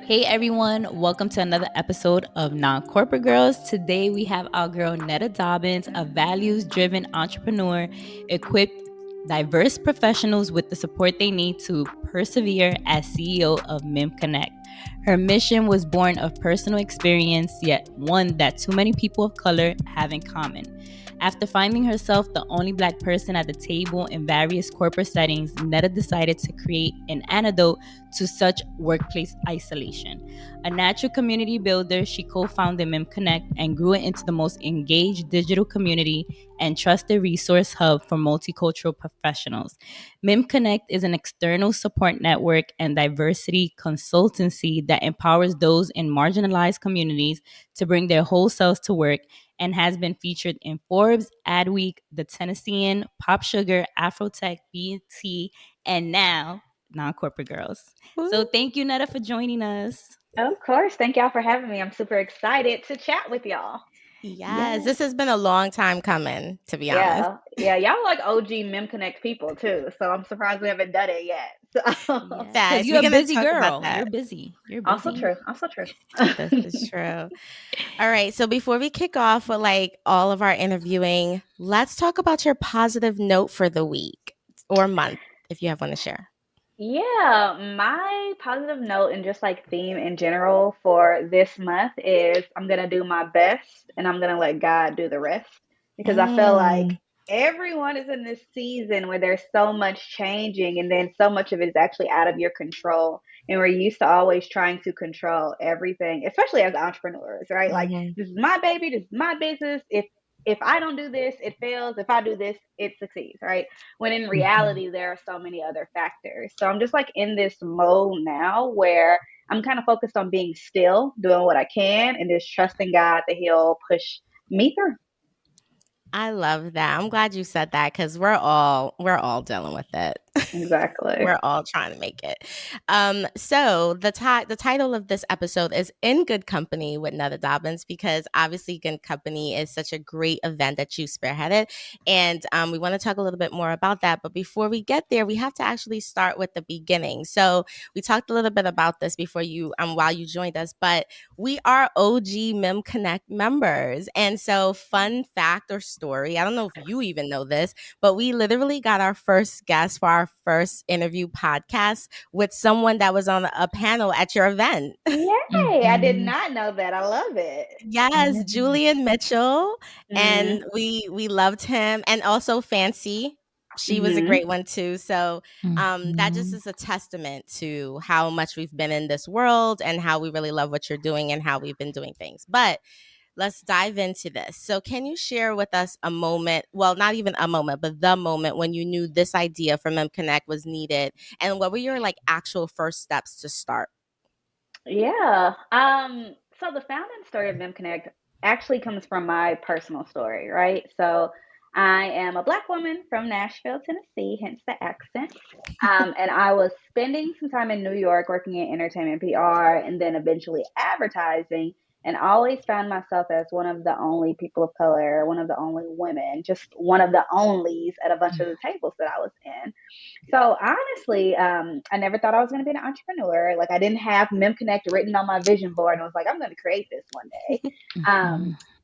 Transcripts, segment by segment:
Hey everyone, welcome to another episode of Non-Corporate Girls. Today we have our girl Netta Dobbins, a values-driven entrepreneur, equipped diverse professionals with the support they need to persevere as CEO of Mimconnect. Her mission was born of personal experience, yet one that too many people of color have in common. After finding herself the only Black person at the table in various corporate settings, Netta decided to create an antidote to such workplace isolation. A natural community builder, she co-founded Mimconnect and grew it into the most engaged digital community and trusted resource hub for multicultural professionals. Mimconnect is an external support network and diversity consultancy that empowers those in marginalized communities to bring their whole selves to work and has been featured in Forbes, Adweek, The Tennessean, Pop Sugar, Afrotech, BT, and now Non-Corporate Girls. So thank you, Netta, for joining us. Of course. Thank y'all for having me. I'm super excited to chat with y'all. Yes, this has been a long time coming, to be honest. Yeah. Y'all are like OG Mimconnect people too, so I'm surprised we haven't done it yet. So. Yes, You're a we're gonna busy talk about girl. that. You're busy. Also true. This is true. All right, so before we kick off with like all of our interviewing, let's talk about your positive note for the week or month, if you have one to share. Yeah, my positive note and just like theme in general for this month is I'm gonna do my best and I'm gonna let God do the rest because I feel like everyone is in this season where there's so much changing and then so much of it is actually out of your control. And we're used to always trying to control everything, especially as entrepreneurs, right? Like this is my baby, this is my business. If I don't do this, it fails. If I do this, it succeeds, right? When in reality, there are so many other factors. So I'm just like in this mode now where I'm kind of focused on being still, doing what I can, and just trusting God that He'll push me through. I love that. I'm glad you said that because we're all dealing with it. Exactly. We're all trying to make it. So the title of this episode is "In Good Company" with Netta Dobbins because obviously Good Company is such a great event that you spearheaded, and we want to talk a little bit more about that. But before we get there, we have to actually start with the beginning. So we talked a little bit about this before you while you joined us, but we are OG Mimconnect members, and so fun fact or story. I don't know if you even know this, but we literally got our first guest for our first interview podcast with someone that was on a panel at your event. Yay! I did not know that. I love it. Yes, Julian Mitchell, Mm-hmm. and we loved him, and also Fancy. She was a Mm-hmm. great one too. So that just is a testament to how much we've been in this world and how we really love what you're doing and how we've been doing things. But let's dive into this. So can you share with us a moment, well, not even a moment, but the moment when you knew this idea from Mimconnect was needed? And what were your like actual first steps to start? Yeah. So the founding story of Mimconnect actually comes from my personal story, right? So I am a Black woman from Nashville, Tennessee, hence the accent. And I was spending some time in New York working in entertainment PR and then eventually advertising, and always found myself as one of the only people of color, one of the only women, just one of the onlys at a bunch of the tables that I was in. So honestly, I never thought I was going to be an entrepreneur. Like I didn't have Mimconnect written on my vision board, and I was like, I'm going to create this one day.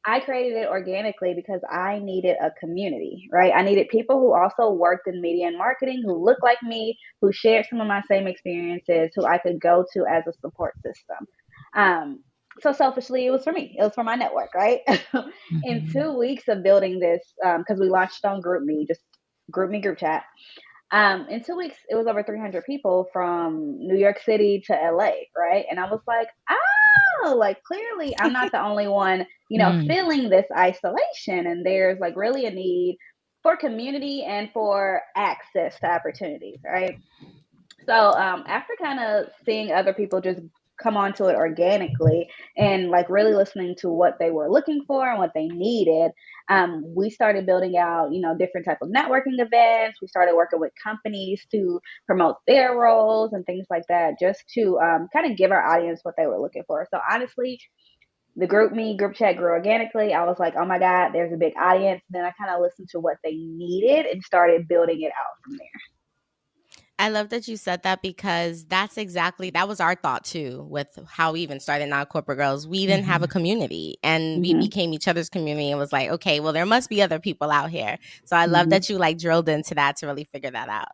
I created it organically because I needed a community, right? I needed people who also worked in media and marketing, who looked like me, who shared some of my same experiences, who I could go to as a support system. Um, so selfishly, it was for me. It was for my network, right? In 2 weeks of building this, because we launched on GroupMe, just GroupMe group chat. In 2 weeks, it was over 300 people from New York City to LA, right? And I was like, oh, like clearly I'm not the only one, feeling this isolation. And there's like really a need for community and for access to opportunities, right? So after kind of seeing other people just come onto it organically and like really listening to what they were looking for and what they needed, we started building out, different type of networking events. We started working with companies to promote their roles and things like that, just to kind of give our audience what they were looking for. So honestly, the group chat grew organically. I was like, oh my God, there's a big audience. Then I kind of listened to what they needed and started building it out from there. I love that you said that because that was our thought too with how we even started Non-Corporate Girls. We didn't have a community and we Mm-hmm. became each other's community and was like, okay, well, there must be other people out here. So I love Mm-hmm. that you like drilled into that to really figure that out.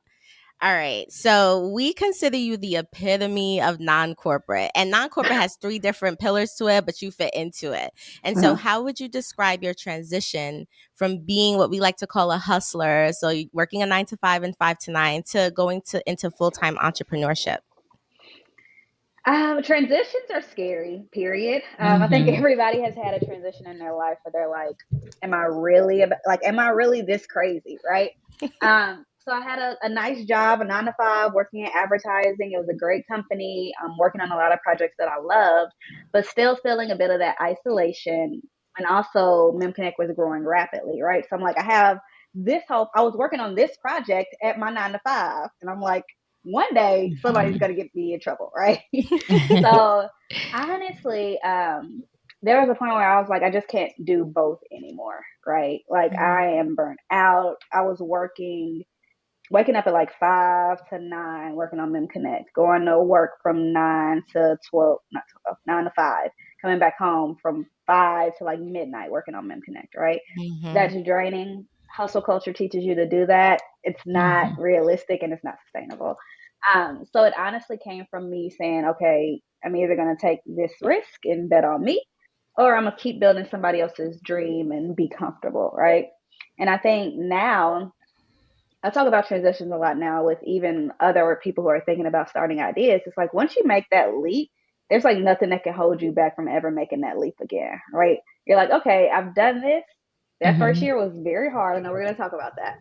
All right. So we consider you the epitome of non-corporate. And non-corporate has 3 different pillars to it, but you fit into it. And so Uh-huh. how would you describe your transition from being what we like to call a hustler, so working a 9 to 5 and 5 to 9, to going into full-time entrepreneurship? Transitions are scary, period. I think everybody has had a transition in their life where they're like, am I really this crazy? Right. So I had a nice job, a 9 to 5, working in advertising. It was a great company. Working on a lot of projects that I loved, but still feeling a bit of that isolation. And also Mimconnect was growing rapidly. Right. So I'm like, I have this hope. I was working on this project at my 9 to 5. And I'm like, one day somebody's going to get me in trouble. Right. So honestly, there was a point where I was like, I just can't do both anymore, right? Like I am burnt out. I was waking up at like 5 to 9, working on Mimconnect, going to work from 9 to 12, not 12, 9 to 5, coming back home from 5 to like midnight, working on Mimconnect, right? That's draining. Hustle culture teaches you to do that. It's not realistic and it's not sustainable. So it honestly came from me saying, okay, I'm either going to take this risk and bet on me, or I'm going to keep building somebody else's dream and be comfortable, right? And I think now, I talk about transitions a lot now with even other people who are thinking about starting ideas. It's like once you make that leap, there's like nothing that can hold you back from ever making that leap again, right? You're like, okay, I've done this. That first year was very hard. I know we're going to talk about that.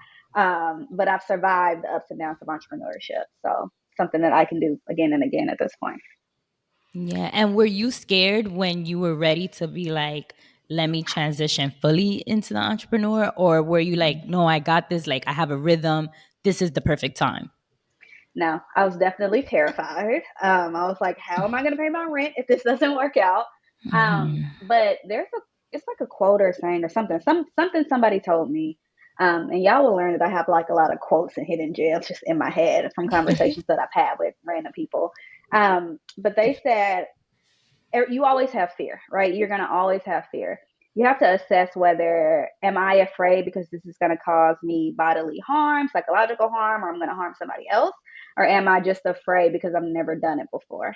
But I've survived the ups and downs of entrepreneurship. So something that I can do again and again at this point. Yeah. And were you scared when you were ready to be like, let me transition fully into the entrepreneur? Or were you like, no, I got this. Like, I have a rhythm. This is the perfect time. No, I was definitely terrified. I was like, how am I going to pay my rent if this doesn't work out? But it's like a quote or saying or something, something somebody told me. And y'all will learn that I have like a lot of quotes and hidden gems just in my head from conversations that I've had with random people. But they said, you always have fear, right? You're going to always have fear. You have to assess whether, am I afraid because this is going to cause me bodily harm, psychological harm, or I'm going to harm somebody else? Or am I just afraid because I've never done it before,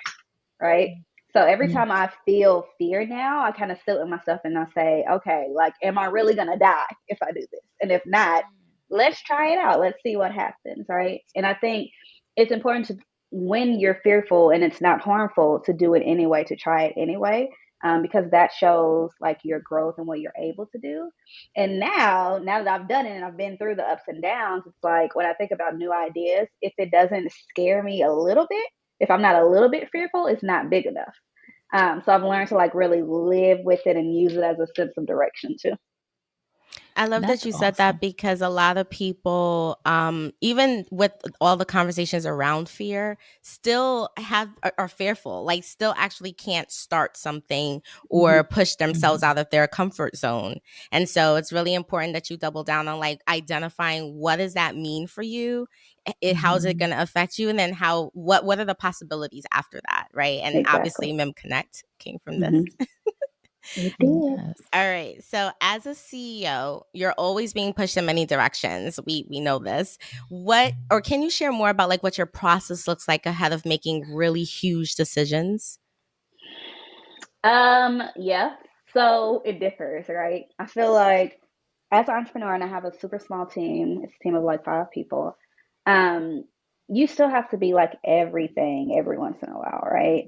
right? So every time I feel fear now, I kind of sit with myself and I say, okay, like, am I really going to die if I do this? And if not, let's try it out. Let's see what happens, right? And I think it's important to, when you're fearful and it's not harmful, to do it anyway, to try it anyway, because that shows like your growth and what you're able to do. And now that I've done it and I've been through the ups and downs, it's like when I think about new ideas, if it doesn't scare me a little bit, if I'm not a little bit fearful, it's not big enough. So I've learned to like really live with it and use it as a sense of direction too. I love That's that you said awesome. that because a lot of people, even with all the conversations around fear, still are fearful, like still actually can't start something Mm-hmm. or push themselves out of their comfort zone. And so it's really important that you double down on like identifying what does that mean for you, how is it going to affect you, and then what are the possibilities after that, right? And Exactly. obviously, Mimconnect came from this. Mm-hmm. It did. Yes. All right. So as a CEO, you're always being pushed in many directions. We know this. Or can you share more about like what your process looks like ahead of making really huge decisions? Yeah. So it differs, right? I feel like as an entrepreneur, and I have a super small team, it's a team of like 5 people. Um, you still have to be like everything every once in a while, right?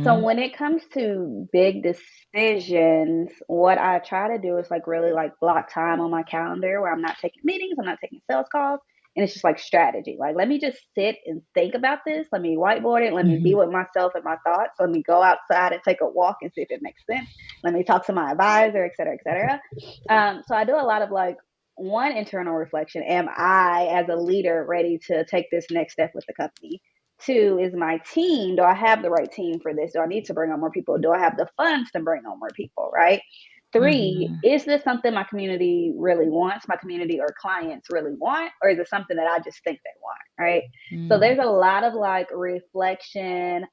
So when it comes to big decisions, what I try to do is like really like block time on my calendar where I'm not taking meetings, I'm not taking sales calls, and it's just like strategy. Like, let me just sit and think about this. Let me whiteboard it. Let me be with myself and my thoughts. Let me go outside and take a walk and see if it makes sense. Let me talk to my advisor, et cetera, et cetera. So I do a lot of like, one, internal reflection. Am I, as a leader, ready to take this next step with the company? 2, is my team, do I have the right team for this? Do I need to bring on more people? Do I have the funds to bring on more people, right? Three, Mhm. is this something my community really wants, my community or clients really want, or is it something that I just think they want, right? So Mm. there's a lot of like reflection.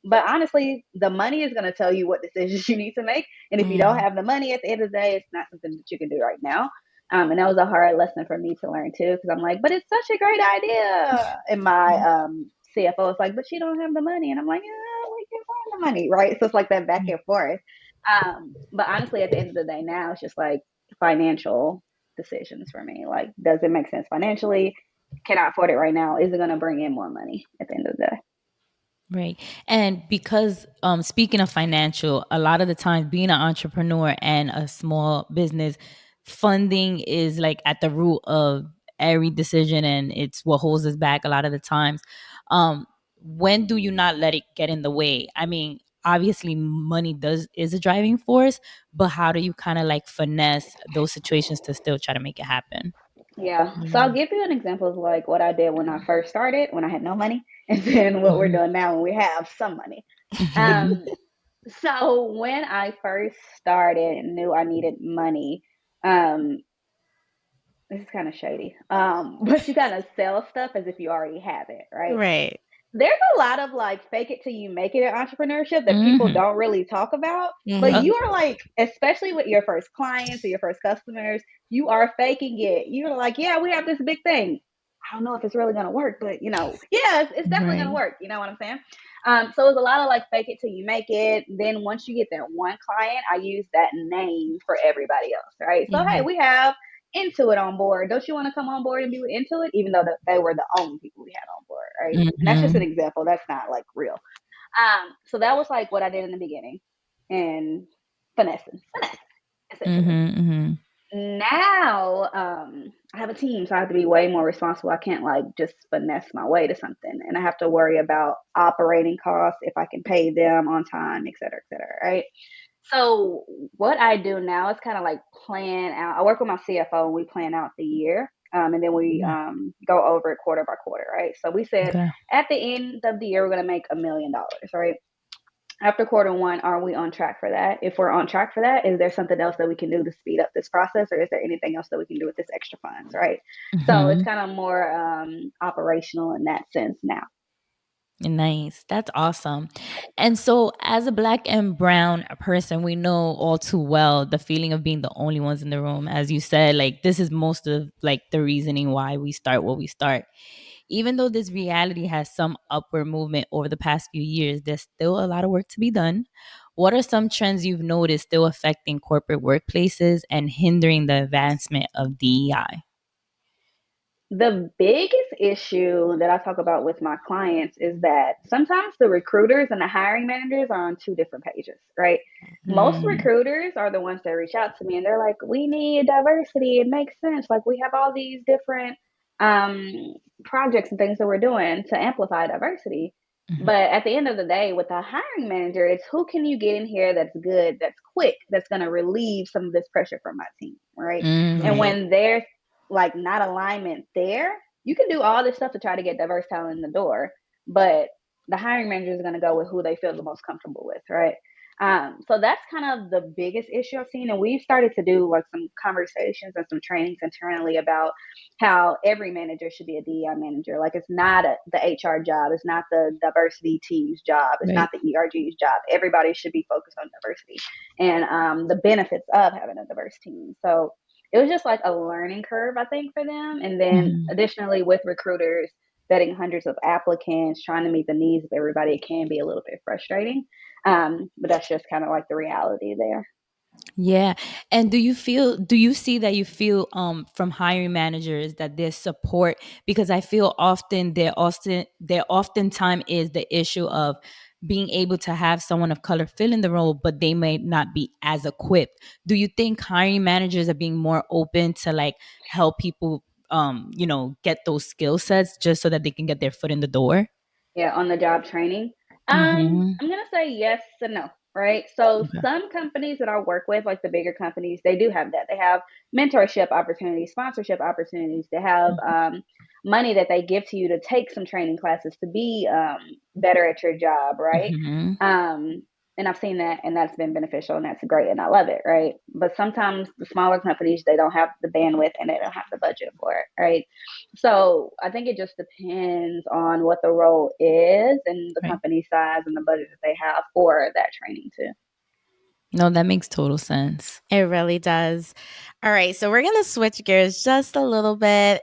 But honestly, the money is going to tell you what decisions you need to make. And if you don't Mm. have the money at the end of the day, it's not something that you can do right now. And that was a hard lesson for me to learn too, because I'm like, but it's such a great idea. And my CFO is like, but you don't have the money. And I'm like, yeah, we can find the money, right? So it's like that back and forth. But honestly, at the end of the day, now it's just like financial decisions for me. Like, does it make sense financially? Can I afford it right now? Is it going to bring in more money at the end of the day? Right. And because speaking of financial, a lot of the time being an entrepreneur and a small business, funding is like at the root of every decision, and it's what holds us back a lot of the times. When do you not let it get in the way? I mean, obviously money does is a driving force, but how do you kind of like finesse those situations to still try to make it happen? Yeah. So Mm. I'll give you an example of like what I did when I first started, when I had no money, and then what we're Mhm. doing now when we have some money. Mhm. Um, so when I first started and knew I needed money, um, this is kind of shady. But you kind of sell stuff as if you already have it, right? Right. There's a lot of like fake it till you make it in entrepreneurship that people Mhm. don't really talk about. But Mm-hmm. you are like, especially with your first clients or your first customers, you are faking it. You're like, yeah, we have this big thing. I don't know if it's really gonna work, but yeah, it's definitely gonna Right. work. You know what I'm saying? So it's a lot of like fake it till you make it. Then once you get that one client, I use that name for everybody else, right? So hey, Mm-hmm. we have Intuit on board. Don't you want to come on board and be with Intuit? Even though they were the only people we had on board, right? And that's just an Mhm. example. That's not like real. So that was like what I did in the beginning, and finesse, essentially. Mhm. Mhm. Now, I have a team, so I have to be way more responsible. I can't like just finesse my way to something, and I have to worry about operating costs, if I can pay them on time, et cetera, right? So what I do now is kind of like plan out. I work with my CFO and we plan out the year. And then we Yeah. go over it quarter by quarter, right? So we said Okay. at the end of the year, we're going to make $1 million, right? After quarter one, are we on track for that? If we're on track for that, is there something else that we can do to speed up this process, or is there anything else that we can do with this extra funds, right? So it's Mhm. kind of more operational in that sense now. Nice. That's awesome. And so, as a black and brown person, we know all too well the feeling of being the only ones in the room. As you said, like this is most of like the reasoning why we start what we start. Even though this reality has some upward movement over the past few years, there's still a lot of work to be done. What are some trends you've noticed still affecting corporate workplaces and hindering the advancement of DEI? The biggest issue that I talk about with my clients is that sometimes the recruiters and the hiring managers are on two different pages, right? Most Mm. recruiters are the ones that reach out to me and they're like, we need diversity. It makes sense. Like, we have all these different um, projects and things that we're doing to amplify diversity. Mhm. But at the end of the day, with the hiring manager, it's who can you get in here that's good, that's quick, that's going to relieve some of this pressure from my team, right? And Mm. Right. when there's like not alignment there, you can do all this stuff to try to get diverse talent in the door, but the hiring manager is going to go with who they feel the most comfortable with, right? So that's kind of the biggest issue I've seen, and we've started to do like some conversations and some trainings internally about how every manager should be a DEI manager. Like, it's not the HR job, it's not the diversity team's job, it's not Right. the ERG's job. Everybody should be focused on diversity and the benefits of having a diverse team. So it was just like a learning curve, I think, for them. And then Mhm. additionally, with recruiters vetting hundreds of applicants, trying to meet the needs of everybody, it can be a little bit frustrating. But that's just kind of like the reality there. Yeah. And do you see that you feel from hiring managers that there's support? Because I feel often there oftentimes is the issue of being able to have someone of color fill in the role, but they may not be as equipped. Do you think hiring managers are being more open to like help people get those skill sets just so that they can get their foot in the door? Yeah, on the job training. Mm-hmm. I'm gonna say yes and no, right? So some companies that I work with, like the bigger companies, they do have that. They have mentorship opportunities, sponsorship opportunities. They have money that they give to you to take some training classes to be better at your job, right? Mm-hmm. Um, And I've seen that, and that's been beneficial, and that's great, and I love it, right? But sometimes the smaller companies, they don't have the bandwidth and they don't have the budget for it, right? So I think it just depends on what the role is and the company size and the budget that they have for that training too. No, that makes total sense. It really does. All right, so we're going to switch gears just a little bit.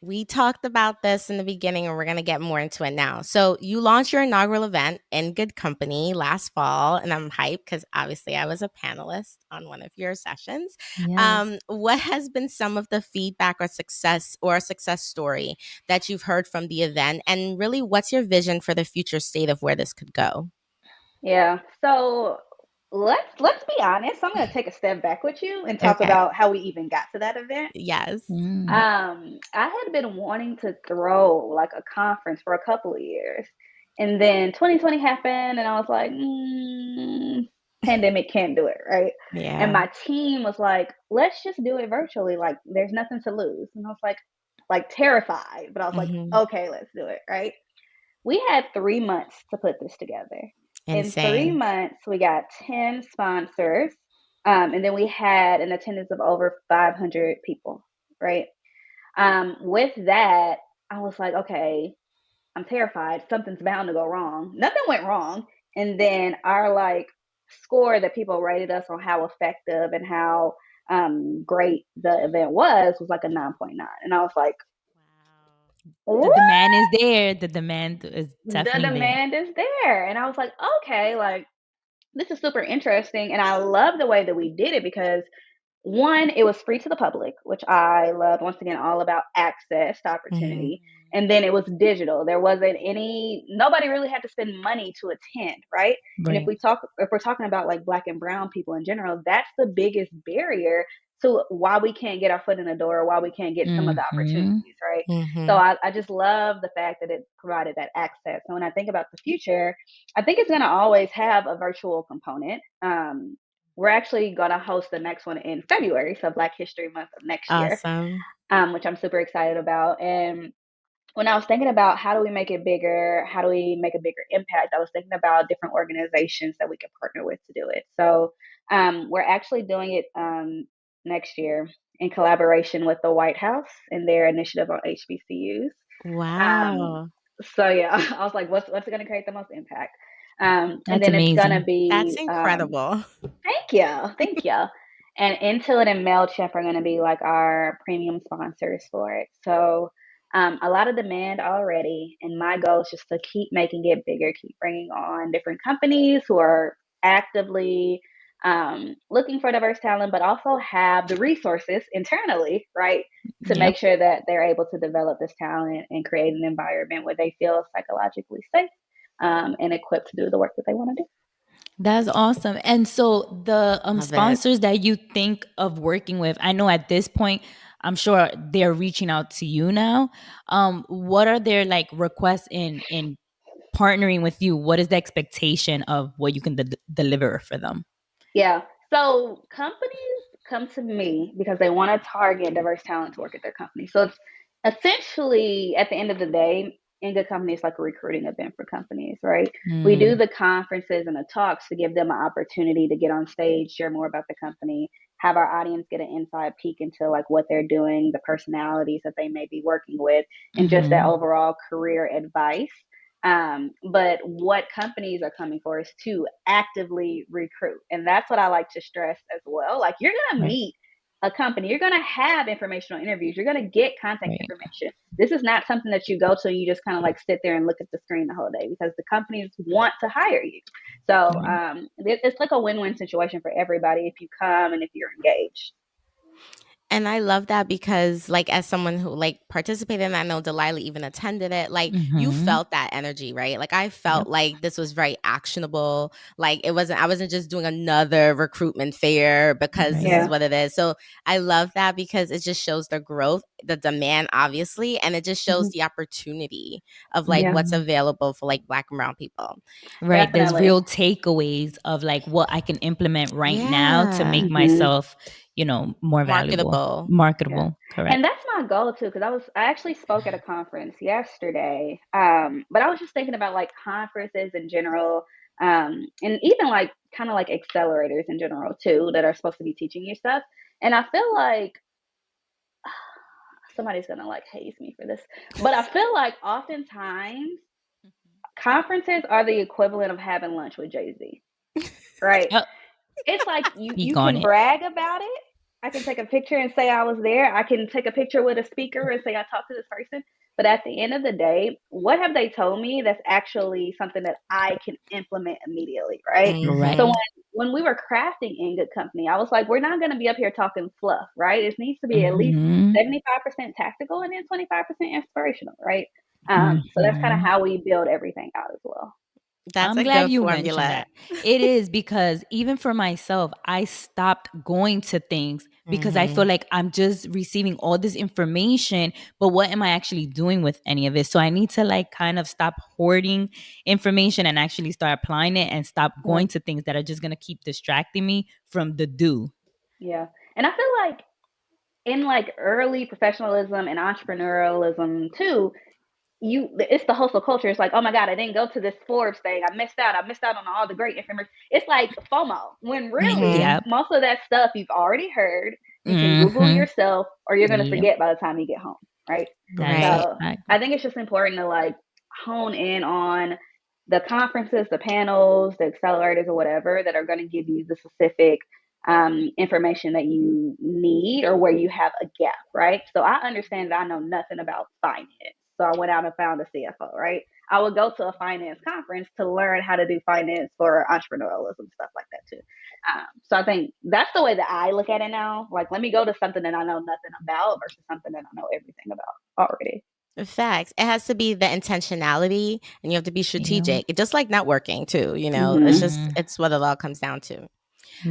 We talked about this in the beginning, and we're going to get more into it now. So you launched your inaugural event in Good Company last fall, and I'm hyped because obviously I was a panelist on one of your sessions. Yes. What has been some of the feedback or a success story that you've heard from the event? And really, what's your vision for the future state of where this could go? Yeah. So let's be honest. I'm going to take a step back with you and talk about how we even got to that event. Yes. I had been wanting to throw like a conference for a couple of years, and then 2020 happened, and I was like, pandemic, can't do it, right? Yeah. And my team was like, let's just do it virtually. Like, there's nothing to lose. And I was like terrified, but I was like, okay, let's do it, right? We had 3 months to put this together. Insane. In 3 months, we got 10 sponsors, and then we had an attendance of over 500 people, right? With that, I was like, okay, I'm terrified. Something's bound to go wrong. Nothing went wrong. And then our like score that people rated us on how effective and how great the event was like a 9.9. And I was like, the demand is there. The demand is definitely the demand is there. And I was like, okay, like this is super interesting. And I love the way that we did it because one, it was free to the public, which I loved. Once again, all about access to opportunity. And then it was digital. There wasn't nobody really had to spend money to attend, right? And if we're talking about like Black and brown people in general, that's the biggest barrier to why we can't get our foot in the door, or why we can't get some of the opportunities, right? So I just love the fact that it provided that access. So when I think about the future, I think it's going to always have a virtual component. We're actually going to host the next one in February, so Black History Month of next year, which I'm super excited about. And when I was thinking about how do we make it bigger, how do we make a bigger impact, I was thinking about different organizations that we could partner with to do it. So we're actually doing it next year in collaboration with the White House and their initiative on HBCUs. Wow. So yeah, I was like, what's going to create the most impact? And That's then amazing. It's going to be... That's incredible. Thank you. And Intuit and MailChimp are going to be like our premium sponsors for it. So a lot of demand already. And my goal is just to keep making it bigger, keep bringing on different companies who are actively looking for diverse talent, but also have the resources internally, right, to make sure that they're able to develop this talent and create an environment where they feel psychologically safe and equipped to do the work that they want to do. That's awesome. And so the sponsors that you think of working with, I know at this point, I'm sure they're reaching out to you now. What are their like requests in partnering with you? What is the expectation of what you can deliver for them? Yeah. So companies come to me because they want to target diverse talent to work at their company. So it's essentially, at the end of the day, In Good Company is like a recruiting event for companies, right? We do the conferences and the talks to give them an opportunity to get on stage, share more about the company, have our audience get an inside peek into like what they're doing, the personalities that they may be working with, and just that overall career advice. But what companies are coming for is to actively recruit. And that's what I like to stress as well. Like, you're going to meet a company, you're going to have informational interviews, you're going to get contact information. This is not something that you go to and you just kind of like sit there and look at the screen the whole day, because the companies want to hire you. So it's like a win-win situation for everybody if you come and if you're engaged. And I love that because, like, as someone who like participated, and I know Delaila even attended it, like you felt that energy, right? Like I felt like this was very actionable. Like I wasn't just doing another recruitment fair because this is what it is. So I love that because it just shows the growth, the demand, obviously, and it just shows the opportunity of like what's available for like Black and brown people. Right. Definitely. There's real takeaways of like what I can implement right now to make myself, more valuable. Marketable. Correct. And that's my goal too, because I actually spoke at a conference yesterday. But I was just thinking about like conferences in general. And even like kind of like accelerators in general too, that are supposed to be teaching you stuff. And I feel like somebody's gonna like haze me for this, but I feel like oftentimes conferences are the equivalent of having lunch with Jay-Z, right? Oh, It's like you speak you on can it. brag about it. I can take a picture and say I was there. I can take a picture with a speaker and say I talked to this person. But at the end of the day, what have they told me that's actually something that I can implement immediately, right? Right. So Mhm. when we were crafting In Good Company, I was like, we're not going to be up here talking fluff, right? It needs to be at least Mhm. 75% tactical and then 25% inspirational, right? So that's kind of Mhm. how we build everything out as well. That's I'm a glad good you mentioned formula. that. It is because even for myself, I stopped going to things because I feel Mhm. like I'm just receiving all this information, but what am I actually doing with any of it? So I need to like kind of stop hoarding information and actually start applying it and stop Yeah. going to things that are just going to keep distracting me from the do. Yeah. And I feel like in like early professionalism and entrepreneurialism too, it's the hustle culture. It's like, oh my God, I didn't go to this Forbes thing. I missed out. I missed out on all the great information. It's like FOMO, when really Mhm. Yep. most of that stuff you've already heard. You can Google Mhm. yourself, or you're gonna Yep. forget by the time you get home, right? That is Right. So a fact. I think it's just important to like hone in on the conferences, the panels, the accelerators, or whatever that are going to give you the specific information that you need or where you have a gap, right? So I understand that I know nothing about finance. So I went out and found a CFO, right? I would go to a finance conference to learn how to do finance for entrepreneurialism, stuff like that too. So I think that's the way that I look at it now. Like, let me go to something that I know nothing about versus something that I know everything about already. Facts. It has to be the intentionality and you have to be Yeah. strategic. It just like networking too, you know. It's Mm-hmm. just it's what it all comes down to. All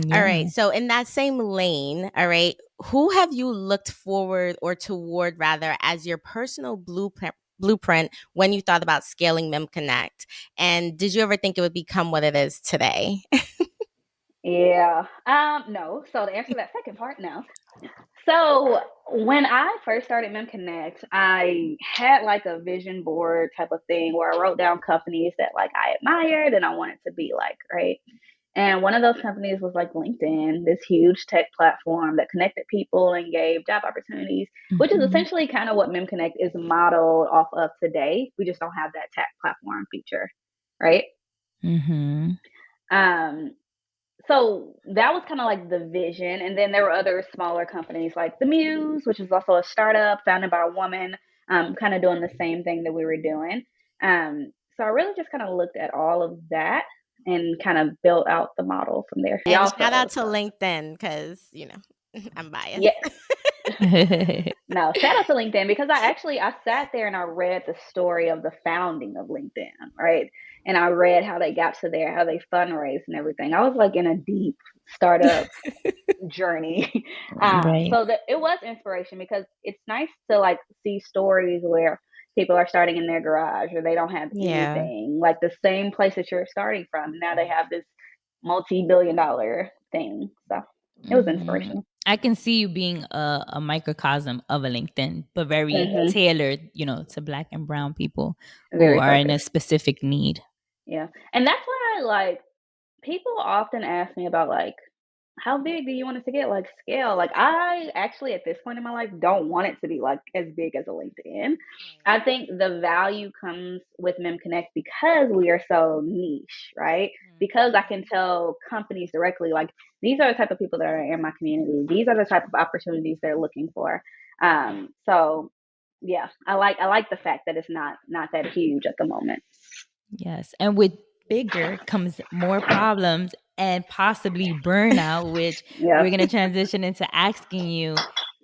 Yeah. right. So in that same lane, all right, who have you looked forward or toward rather as your personal blueprint when you thought about scaling Mimconnect? And did you ever think it would become what it is today? Yeah. No. So to answer that second part, no. So when I first started Mimconnect, I had like a vision board type of thing where I wrote down companies that like I admired and I wanted to be like, right? And one of those companies was like LinkedIn, this huge tech platform that connected people and gave job opportunities, which is Mhm. essentially kind of what Mimconnect is modeled off of today. We just don't have that tech platform feature, right? Mhm. Um, so that was kind of like the vision. And then there were other smaller companies like The Muse, which is also a startup founded by a woman, kind of doing the same thing that we were doing. So I really just kind of looked at all of that and kind of built out the model from there. And Y'all shout saw out the to stuff. LinkedIn because, you know, I'm biased. Yeah. No, shout out to LinkedIn because I sat there and I read the story of the founding of LinkedIn, right? And I read how they got to there, how they fundraised and everything. I was like in a deep startup journey. Right. So that it was inspiration because it's nice to like see stories where people are starting in their garage or they don't have Yeah. anything, like the same place that you're starting from. Now they have this multi-billion-dollar thing. So it was Mhm. inspirational. I can see you being a microcosm of a LinkedIn, but very Hmm. tailored, to Black and brown people who Very are in a focused. specific need. Yeah. And that's why like people often ask me about like how big do you want it to get? Like scale. Like I actually at this point in my life don't want it to be like as big as a LinkedIn. I think the value comes with Mimconnect because we are so niche, right? Because I can tell companies directly like these are the type of people that are in my community. These are the type of opportunities they're looking for. So yeah, I like the fact that it's not that huge at the moment. Yes. And with bigger comes more problems and possibly burnout, which we're Yep. going to transition into asking you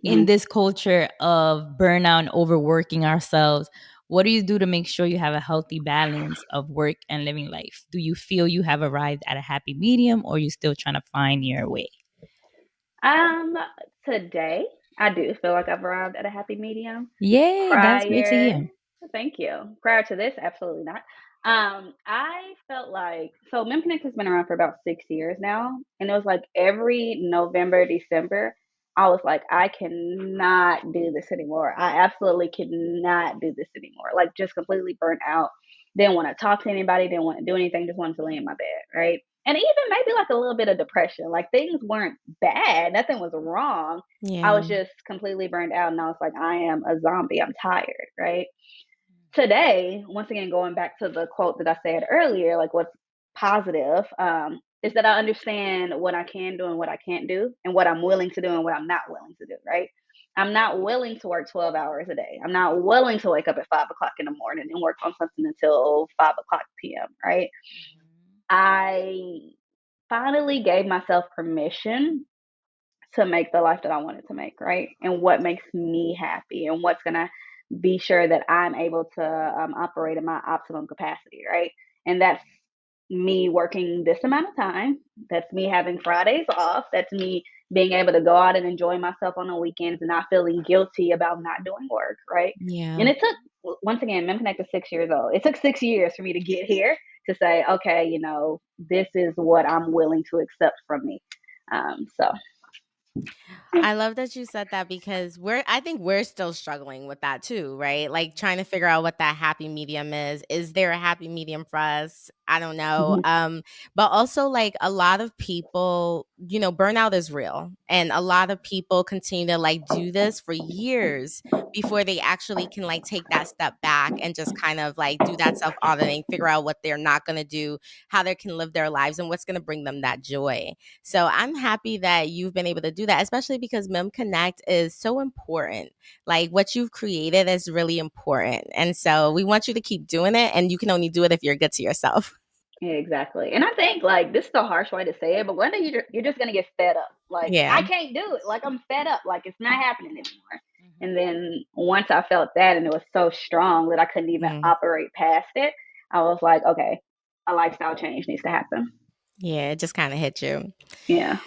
in Mhm. this culture of burnout and overworking ourselves. What do you do to make sure you have a healthy balance of work and living life? Do you feel you have arrived at a happy medium or are you still trying to find your way? Um, Today I do feel like I've arrived at a happy medium. Yay, that's great to Prior, hear. thank you. Prior to this, absolutely not. I felt like so Mimconnect has been around for about 6 years now, and it was like every November, December, I was like, I cannot do this anymore. I absolutely cannot do this anymore. Like just completely burnt out. didn't want to talk to anybody, didn't want to do anything, just wanted to lay in my bed, right? And even maybe like a little bit of depression. Like things weren't bad, nothing was wrong. I Yeah. was just completely burned out, and I was like, I am a zombie. I'm tired, right? Today, once again, going back to the quote that I said earlier, like what's positive, is that I understand what I can do and what I can't do, and what I'm willing to do and what I'm not willing to do, right? I'm not willing to work 12 hours a day. I'm not willing to wake up at 5 o'clock in the morning and work on something until 5 o'clock p.m., right? I finally gave myself permission to make the life that I wanted to make, right? And what makes me happy and what's going to be sure that I'm able to operate in my optimum capacity, right? And that's me working this amount of time. That's me having Fridays off. That's me being able to go out and enjoy myself on the weekends and not feeling guilty about not doing work, right? Yeah. And it took, once again, Mimconnect is 6 years old. It took 6 years for me to get here to say, okay, this is what I'm willing to accept from me. So I love that you said that because I think we're still struggling with that too, right? Like trying to figure out what that happy medium is. Is there a happy medium for us? I don't know. But also like a lot of people, burnout is real. And a lot of people continue to like do this for years before they actually can like take that step back and just kind of like do that self-auditing, figure out what they're not going to do, how they can live their lives and what's going to bring them that joy. So I'm happy that you've been able to do that, especially because Mimconnect is so important. Like what you've created is really important. And so we want you to keep doing it, and you can only do it if you're good to yourself. yeah, exactly. And I think like this is a harsh way to say it, but one day you're just gonna get fed up. Like Yeah. I can't do it. Like I'm fed up. Like it's not happening anymore. And then once I felt that, and it was so strong that I couldn't even operate past it, I was like, okay, a lifestyle change needs to happen. Yeah, it just kind of hit you. Yeah.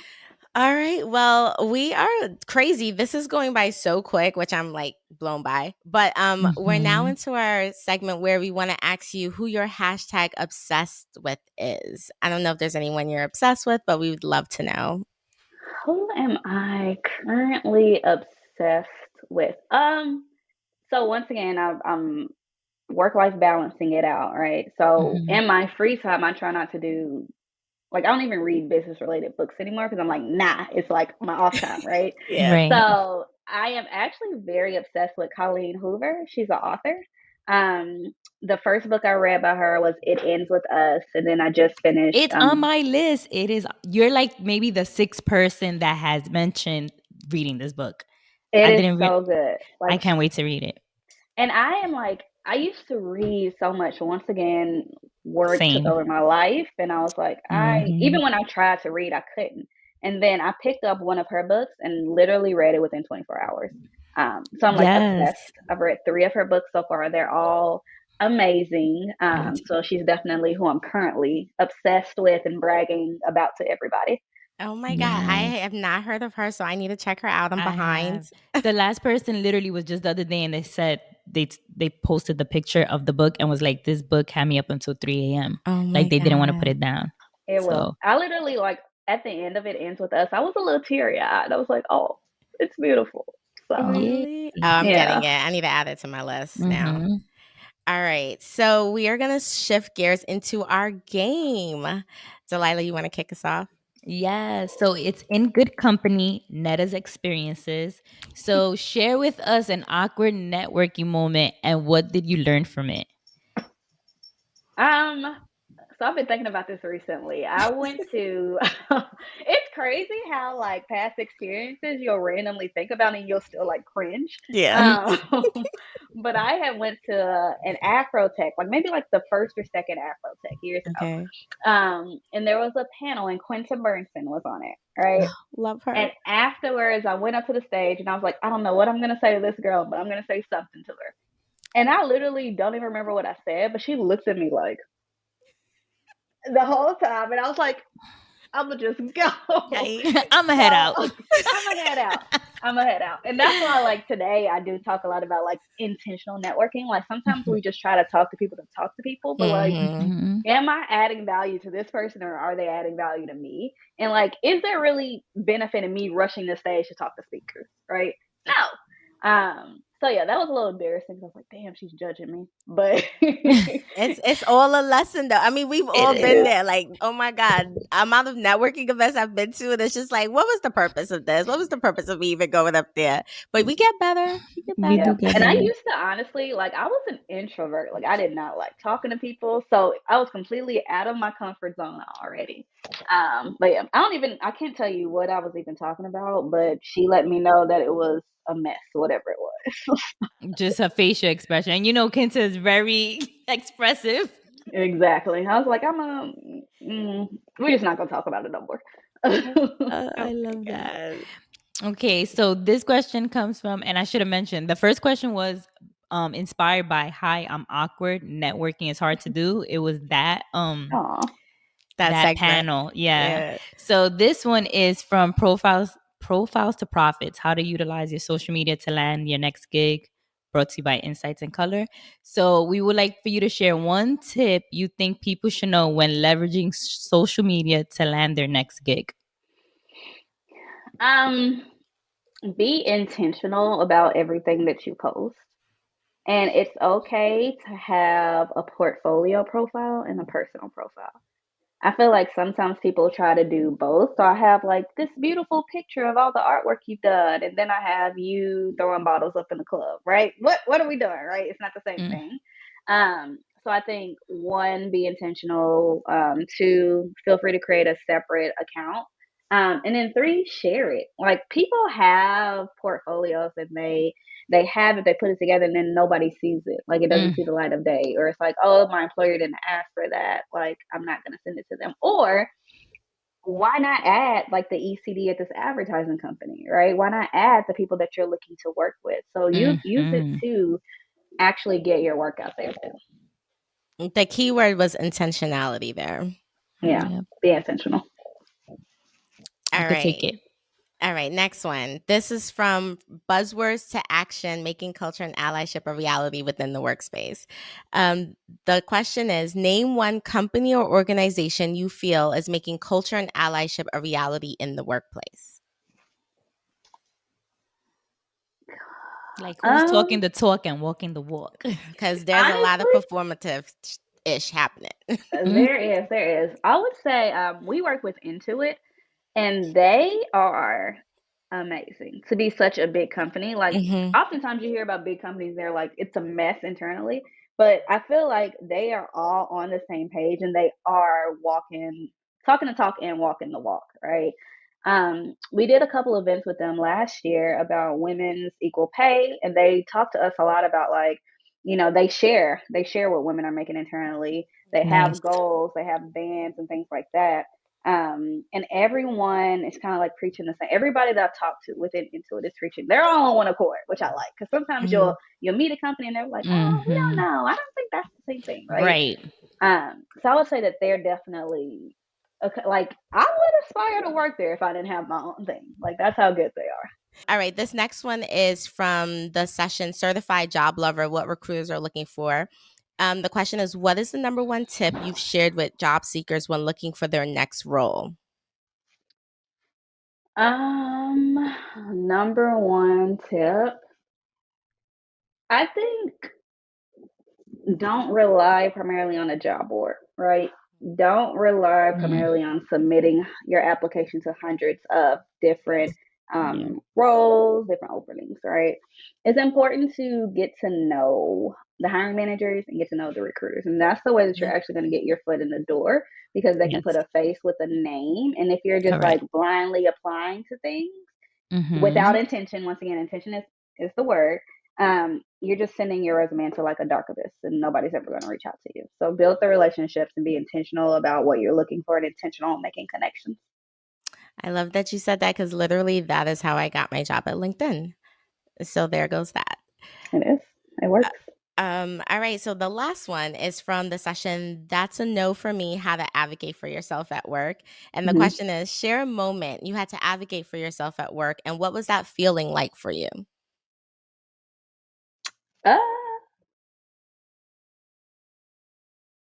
All right. Well, we are crazy. This is going by so quick, which I'm like blown by. But we're now into our segment where we want to ask you who your hashtag obsessed with is. I don't know if there's anyone you're obsessed with, but we would love to know. Who am I currently obsessed with? So once again, I'm work-life balancing it out, right? So in my free time, I try not to do, like, I don't even read business-related books anymore because I'm like, nah, it's like my off time, right? Yeah. Right. So I am actually very obsessed with Colleen Hoover. She's an author. The first book I read by her was It Ends With Us, and then I just finished. It's on my list. You're like maybe the sixth person that has mentioned reading this book. It is so good. Like, I can't wait to read it. And I am like, I used to read so much. Once again, work Same. took over my life, and I was like, even when I tried to read, I couldn't. And then I picked up one of her books and literally read it within 24 hours. So I'm like obsessed. I've read 3 of her books so far. They're all amazing. So she's definitely who I'm currently obsessed with and bragging about to everybody. Oh my God. I have not heard of her, so I need to check her out. I'm behind. The last person literally was just the other day, and they said they posted the picture of the book and was like, this book had me up until 3 a.m. Oh my like they God. didn't want to put it down. It will. I literally, like, at the end of It Ends With Us, I was a little teary-eyed. I was like, oh, it's beautiful. So really? Oh, I'm getting it. I need to add it to my list now. All right. So we are going to shift gears into our game. Delaila, you want to kick us off? Yeah, so it's In Good Company, Netta's experiences. So share with us an awkward networking moment and what did you learn from it? So I've been thinking about this recently. I went to it's crazy how like past experiences you'll randomly think about and you'll still like cringe. Yeah. But I had went to an Afro Tech, like maybe like the first or second Afro Tech years ago. And there was a panel and Quinta Burnson was on it, right? Love her. And afterwards I went up to the stage and I was like, I don't know what I'm gonna say to this girl, but I'm gonna say something to her. And I literally don't even remember what I said, but she looked at me like the whole time, and I was like, I'm gonna just go. I'm gonna head out. I'm gonna head out. And that's why, like, today I do talk a lot about like intentional networking. Like sometimes we just try to talk to people, but like, am I adding value to this person, or are they adding value to me? And like, is there really benefit in me rushing the stage to talk to speakers? Right? No. So yeah, that was a little embarrassing. I was like, damn, she's judging me. But It's all a lesson though. I mean, we've all it been is. there. Like, oh my God, amount of networking events I've been to, and it's just like, what was the purpose of this? What was the purpose of me even going up there? But we get better. We get We better. do get And I better. used to honestly, like, I was an introvert. Like, I did not like talking to people. So I was completely out of my comfort zone already. But yeah, I can't tell you what I was even talking about, but she let me know that it was a mess, whatever it was. Just a facial expression. And Kinta is very expressive. Exactly. I was like, we're just not going to talk about it no more. I love that. Okay, so this question comes from, and I should have mentioned, the first question was inspired by "Hi, I'm awkward. Networking is hard to do." It was that Aw. That segment. panel, yeah. Yeah. So this one is from profiles to profits: how to utilize your social media to land your next gig. Brought to you by Insights and Color. So we would like for you to share one tip you think people should know when leveraging social media to land their next gig. Be intentional about everything that you post. And it's okay to have a portfolio profile and a personal profile. I feel like sometimes people try to do both. So I have like this beautiful picture of all the artwork you've done, and then I have you throwing bottles up in the club, right? What are we doing, right? It's not the same thing. So I think one, be intentional. Two, feel free to create a separate account. And then three, share it. Like people have portfolios and they have it, they put it together, and then nobody sees it. Like it doesn't see the light of day, or it's like, oh, my employer didn't ask for that. Like I'm not gonna send it to them. Or why not add like the ECD at this advertising company, right? Why not add the people that you're looking to work with? So you use it to actually get your work out there too. The key word was intentionality there. Yeah, be intentional. I could take it. All right, next one. This is from buzzwords to action, making culture and allyship a reality within the workspace. The question is, name one company or organization you feel is making culture and allyship a reality in the workplace. Like who's talking the talk and walking the walk? Because there's a lot of performative-ish happening. There is. I would say we work with Intuit, and they are amazing to be such a big company. Like oftentimes you hear about big companies, they're like it's a mess internally, but I feel like they are all on the same page and they are talking the talk and walking the walk, right? We did a couple events with them last year about women's equal pay, and they talked to us a lot about like, they share what women are making internally. They have goals, they have bands and things like that. And everyone is kind of like preaching the same. Everybody that I've talked to within Intuit is preaching. They're all on one accord, which I like. Because sometimes you'll meet a company and they're like, oh, we don't know. I don't think that's the same thing, right? So I would say that they're definitely okay. Like I would aspire to work there if I didn't have my own thing. Like that's how good they are. All right, this next one is from the session Certified Job Lover, what recruiters are looking for. The question is, what is the number one tip you've shared with job seekers when looking for their next role? Number one tip, I think don't rely primarily on a job board, right? Don't rely primarily on submitting your application to hundreds of different roles, different openings, right? It's important to get to know the hiring managers and get to know the recruiters. And that's the way that you're actually going to get your foot in the door, because they can put a face with a name. And if you're just like blindly applying to things without intention, once again, intention is the word, you're just sending your resume into like a dark abyss and nobody's ever going to reach out to you. So build the relationships and be intentional about what you're looking for and intentional on making connections. I love that you said that, because literally that is how I got my job at LinkedIn. So there goes that. It is. It works. All right. So the last one is from the session, That's a No for Me, How to Advocate for Yourself at Work. And the question is, share a moment you had to advocate for yourself at work, and what was that feeling like for you?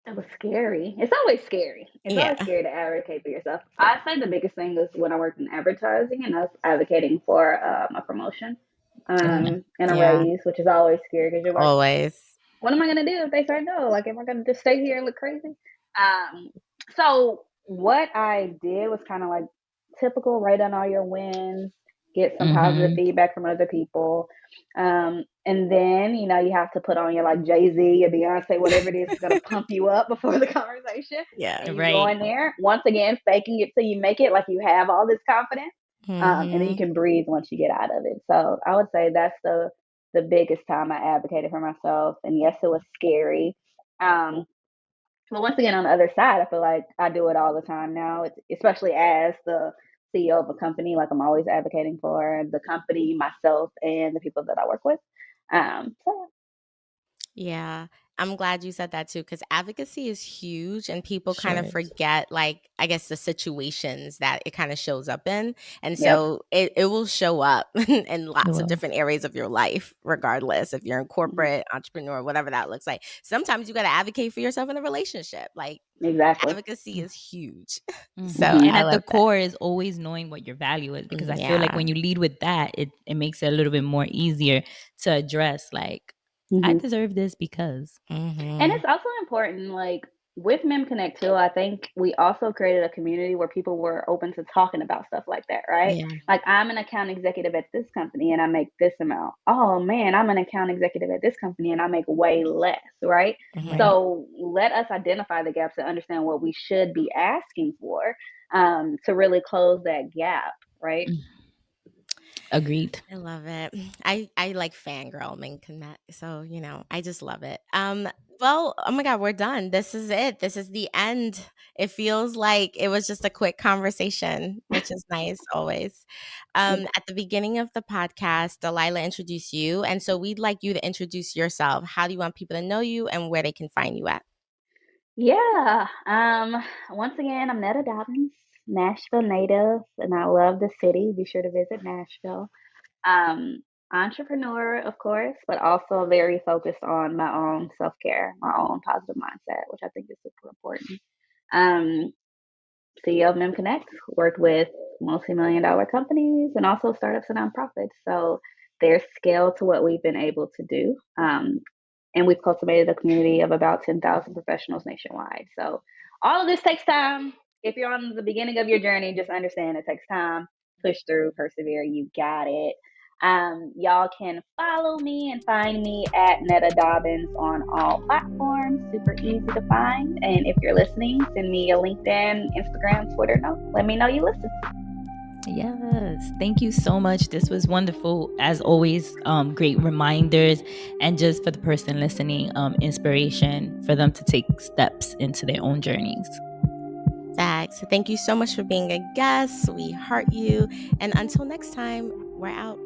It was scary. It's always scary. It's always scary to advocate for yourself. I say the biggest thing is when I worked in advertising and I was advocating for a promotion. and a Yeah. raise, which is always scary because you're like, Always. what am I going to do if they say no? Like, am I going to just stay here and look crazy? So what I did was kind of like typical, write down all your wins, get some positive feedback from other people. And then, you know, you have to put on your like Jay-Z or Beyonce, whatever it is going to pump you up before the conversation. Yeah. And you go in there, once again, faking it till you make it, like you have all this confidence. And then you can breathe once you get out of it. So I would say that's the biggest time I advocated for myself. And yes, it was scary. But once again, on the other side, I feel like I do it all the time now, especially as the CEO of a company. Like I'm always advocating for the company, myself, and the people that I work with. So Yeah. I'm glad you said that too, because advocacy is huge and people kind of Sure. forget, like, I guess the situations that it kind of shows up in. And so it will show up in lots of different areas of your life, regardless if you're in corporate, entrepreneur, whatever that looks like. Sometimes you got to advocate for yourself in a relationship. Like, exactly. advocacy is huge. So and at the core is always knowing what your value is, because I feel like when you lead with that, it makes it a little bit more easier to address, like, I deserve this because. And it's also important, like with Mimconnect too, I think we also created a community where people were open to talking about stuff like that, right? Yeah. Like I'm an account executive at this company and I make this amount. Oh man, I'm an account executive at this company and I make way less, right? So let us identify the gaps and understand what we should be asking for to really close that gap, right? Agreed. I love it. I like fangirl Mimconnect. So, you know, I just love it. Well, oh my God, we're done. This is it. This is the end. It feels like it was just a quick conversation, which is nice always. At the beginning of the podcast, Delaila introduced you. And so we'd like you to introduce yourself. How do you want people to know you and where they can find you at? Yeah. Once again, I'm Netta Dobbins, Nashville native, and I love the city. Be sure to visit Nashville. Um, Entrepreneur, of course, but also very focused on my own self-care, my own positive mindset, which I think is super important. Um, CEO of Mimconnect, worked with multi-million-dollar companies and also startups and nonprofits. So there's scale to what we've been able to do. And we've cultivated a community of about 10,000 professionals nationwide. So all of this takes time. If you're on the beginning of your journey, just understand it takes time. Push through, persevere. You got it. Y'all can follow me and find me at Netta Dobbins on all platforms. Super easy to find. And if you're listening, send me a LinkedIn, Instagram, Twitter note. Let me know you listen. Yes, thank you so much. This was wonderful, as always. Great reminders, and just for the person listening, inspiration for them to take steps into their own journeys. Thank you so much for being a guest. We heart you, and until next time, we're out.